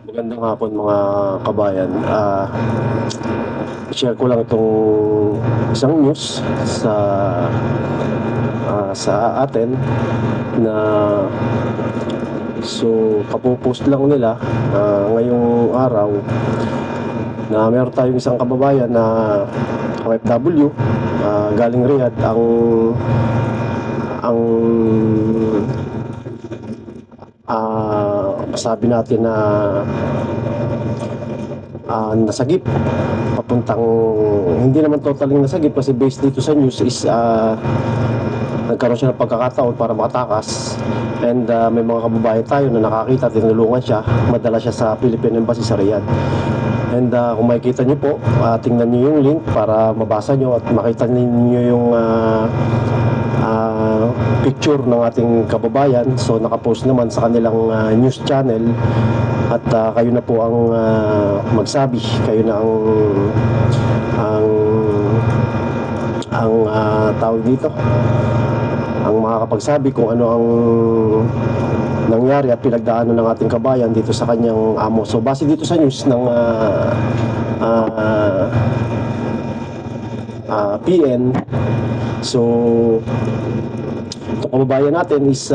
Magandang hapon mga kabayan. Share ko lang itong isang news sa atin na kapopost lang nila ngayong araw na meron tayong isang kababayan na OFW galing Riyadh. Sabi natin na nasagip papuntang, hindi naman totaling nasagip kasi based dito sa news is nagkaroon siya ng pagkakataon para makatakas, and may mga kababayan tayo na nakakita, tinulungan siya, madala siya sa Philippine Embassy sa Riyadh. And kung makikita nyo po, tingnan nyo yung link para mabasa nyo at makita ninyo yung picture ng ating kababayan. So nakapost naman sa kanilang news channel, at kayo na po ang magsabi, kayo na ang tawag dito, ang makakapagsabi kung ano ang nangyari at pinagdaanan ng ating kabayan dito sa kanyang amo. So base dito sa news ng PN, so itong kababayan natin is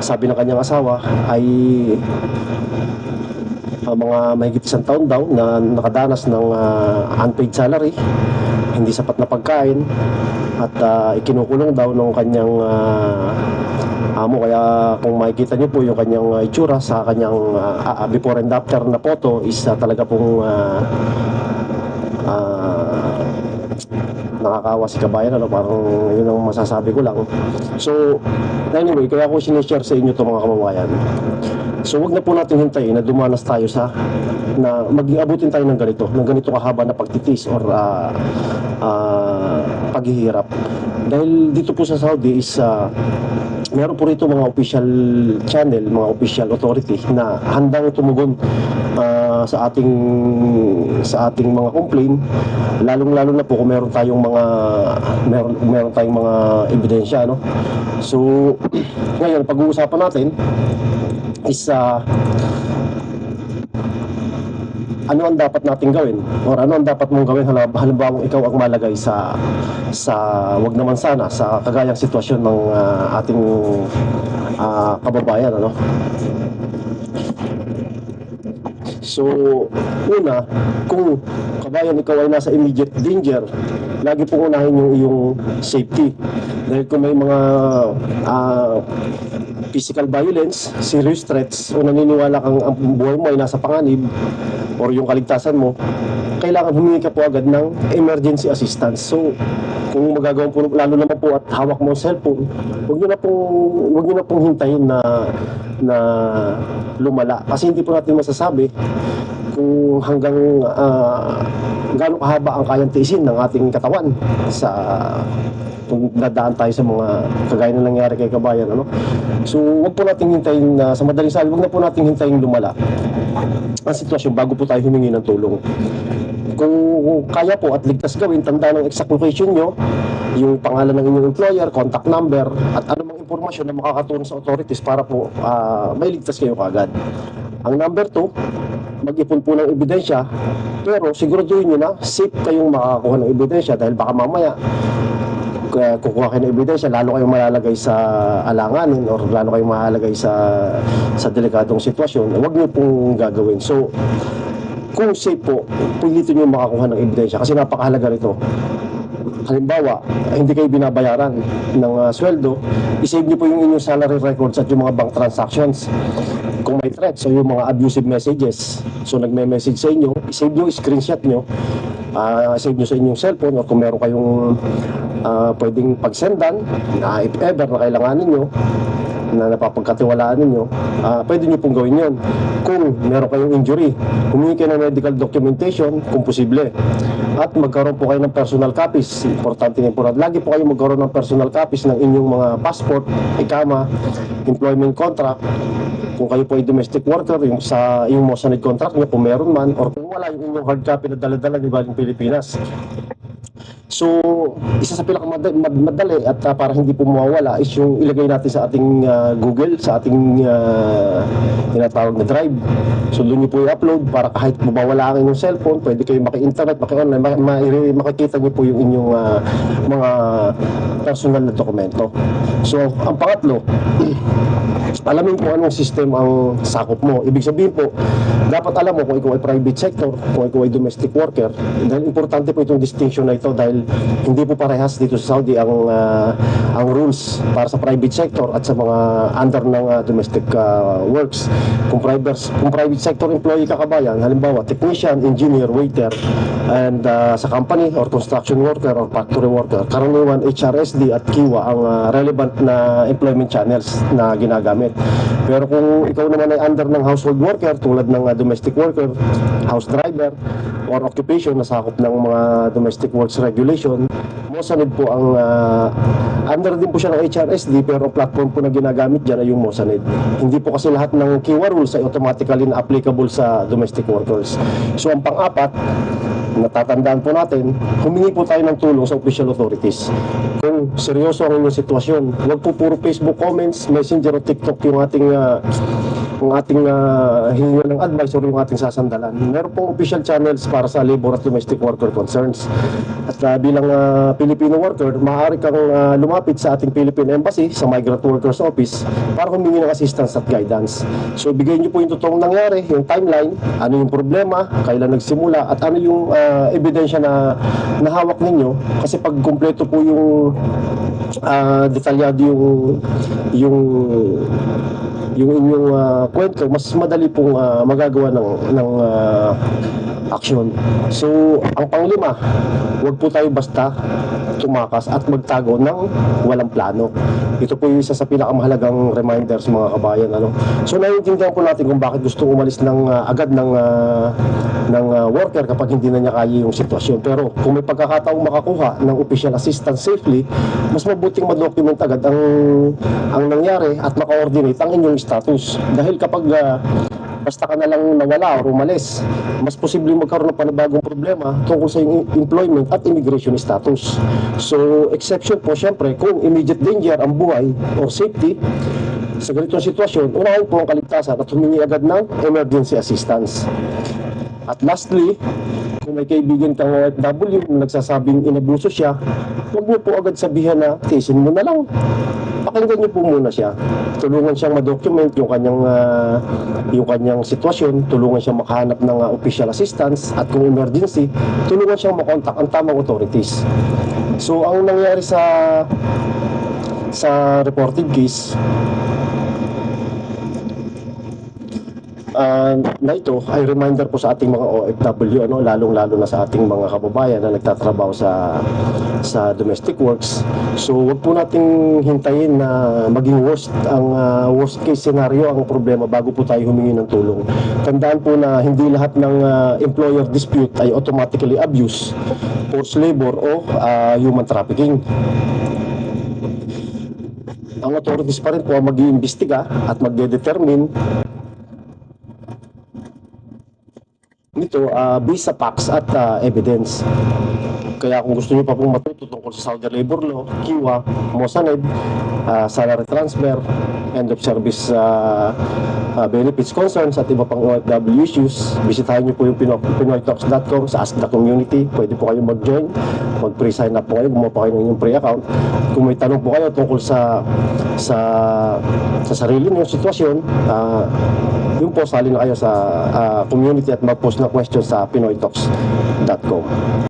sabi ng kanyang asawa ay mga mahigit isang taon daw na nakadanas ng unpaid salary, hindi sapat na pagkain, at ikinukulong daw ng kanyang amo. Kaya kung makikita niyo po yung kanyang itsura sa kanyang before and after na photo is talaga pong nakakawa si kabayan, parang yun ang masasabi ko lang. So anyway, kaya ako sinishare sa inyo to mga kababayan. So wag na po natin hintayin na dumanas tayo na mag-iabutin tayo ng ganito kahaba na pagtitis or paghihirap. Dahil dito po sa Saudi is meron po rito mga official channel, mga official authority na handang tumugon sa ating mga complaint, lalong-lalo na po kung meron tayong mga ebidensya, no? So ngayon pag-uusapan natin is ano ang dapat nating gawin, or ano ang dapat mong gawin halimbawa ikaw ang malagay sa wag naman sana sa kagayang sitwasyon ng ating kababayan, ano? So una, kung kabayan ikaw ay nasa immediate danger, lagi pong unahin yung iyong safety. Dahil kung may mga physical violence, serious threats, o naniniwala kang ang buhay mo ay nasa panganib or yung kaligtasan mo, kailangan humingi ka po agad ng emergency assistance. So kung magagawa po, lalo naman po at hawak mo ang cellphone, huwag nyo na pong hintayin na lumala, kasi hindi po natin masasabi kung hanggang gaano kahaba ang kayang tiisin ng ating katawan kung dadaan tayo sa mga kagaya na nangyari kay kabayan, ano? So wag po nating hintayin sa madaling sabi, wag na po nating hintayin lumala ang sitwasyon bago po tayo humingi ng tulong. Kung kaya po at ligtas gawin, tanda ng exact location nyo, yung pangalan ng inyong employer, contact number, at anumang impormasyon na makakatulong sa authorities para po may ligtas kayo kaagad. Ang number 2, mag-ipon po ng ebidensya, pero siguraduhin nyo na safe kayong makakakuha ng ebidensya, dahil baka mamaya kukuha kayo ng ebidensya, lalo kayong malalagay sa alanganin or lalo kayong malalagay sa delikadong sitwasyon. Huwag nyo pong gagawin. So kung safe po, pilitin nyo makakuha ng ebidensya, kasi napakahalaga rito. Halimbawa, hindi kayo binabayaran ng sweldo, isave nyo po yung inyong salary records at yung mga bank transactions. Kung may threats o yung mga abusive messages, so nagme-message sa inyo, isave nyo, screenshot nyo, save nyo sa inyong cellphone, o kung meron kayong pwedeng pagsendan na if ever na kailanganin nyo, na napapagkatiwalaan ninyo, pwede nyo pong gawin yun. Kung meron kayong injury, humingi kayo ng medical documentation kung posible, at magkaroon po kayo ng personal copies. Importante lagi po kayo magkaroon ng personal copies ng inyong mga passport, ikama, employment contract. Kung kayo po ay domestic worker, yung Mosanid contract nyo, kung meron man, or kung wala, yung inyong hard copy na dala-dala ni galing Pilipinas. So, isa sa pinakamadali at para hindi po mawawala is yung ilagay natin sa ating Google, sa ating tinatawag na drive. So doon nyo po i-upload para kahit mawala ang inyong cellphone, pwede kayo maki-internet, maki-online, makikita nyo po yung inyong mga personal na dokumento. So ang pangatlo, alamin kung anong system ang sakop mo. Ibig sabihin po, dapat alam mo kung ikaw ay private sector, kung ikaw ay domestic worker. Dahil importante po itong distinction na ito dahil hindi po parehas dito sa Saudi ang rules para sa private sector at sa mga under ng domestic works. Kung private sector employee ka kabayan, halimbawa technician, engineer, waiter, and sa company or construction worker or factory worker, karaniwan HRSD at Kiwa ang relevant na employment channels na ginagamit. Pero kung ikaw naman ay under ng household worker tulad ng domestic worker, house driver, or occupation na sakop ng mga domestic works regulation, Mosanid po ang under din po siya ng HRSD, pero platform po na ginagamit dyan ay yung Mosanid. Hindi po kasi lahat ng Kiwa rules ay automatically na applicable sa domestic workers. So ang pang-apat, natatandaan po natin, humingi po tayo ng tulong sa official authorities. Kung seryoso ang inyong sitwasyon, huwag po puro Facebook comments, Messenger o TikTok yung ating hihinga ng advice or yung ating sasandalan. Meron pong official channels para sa labor at domestic worker concerns. At bilang Filipino worker, maaari kang lumapit sa ating Philippine Embassy sa Migrant Workers Office para humingi ng assistance at guidance. So ibigay niyo po yung totoong nangyari, yung timeline, ano yung problema, kailan nagsimula, at ano yung ebidensya na nahawak ninyo. Kasi pag kumpleto po yung detalyado yung inyong kwento, mas madali pong magagawa ng action. So, ang panglima, huwag po tayo basta tumakas at magtago ng walang plano. Ito po yung isa sa pinakamahalagang reminders, mga kabayan. So, naiintindihan po natin kung bakit gusto umalis agad ng worker kapag hindi na niya kaya yung sitwasyon. Pero kung may pagkakataong makakuha ng official assistance safely, mas mabuting ma-document agad ang nangyari at maka-coordinate ang inyong status. Dahil kapag basta ka na lang nawala o umalis, mas posibleng magkaroon ng panibagong problema tungkol sa iyong employment at immigration status. So, exception po syempre kung immediate danger ang buhay or safety. Sa ganitong sitwasyon, unahin po ang kaligtasan at humingi agad ng emergency assistance. At lastly, kung may kaibigan kang OFW na nagsasabing inabuso siya, huwag mo po agad sabihan na tiisin mo na lang. Pakinggan niyo po muna siya. Tulungan siyang ma-document yung kanyang sitwasyon, tulungan siyang makahanap ng official assistance, at kung emergency, tulungan siyang makontak ang tamang authorities. So, ang nangyari sa reported case na ito ay reminder po sa ating mga OFW, lalong-lalo na sa ating mga kababayan na nagtatrabaho sa domestic works. So wag po nating hintayin na maging worst case scenario ang problema bago po tayo humingi ng tulong. Tandaan po na hindi lahat ng employer dispute ay automatically abuse, forced labor o human trafficking. Ang authorities pa rin po ang mag-iimbestiga at magde-determine nito based sa facts at evidence. Kaya kung gusto niyo pa pong matuto tungkol sa Saudi Labor Law, Kiwa, Mosanid, salary transfer, end of service benefits concerns at iba pang OFW issues, bisitahin niyo po yung pinoytalks.com sa Ask the Community. Pwede po kayong mag-join, mag-pre-sign up po kayo, gumawa po kayo ng inyong pre-account. Kung may tanong po kayo tungkol sa sarili niyong sitwasyon, yun po, sali na kayo sa community at mag-post na question sa pinoytalks.com.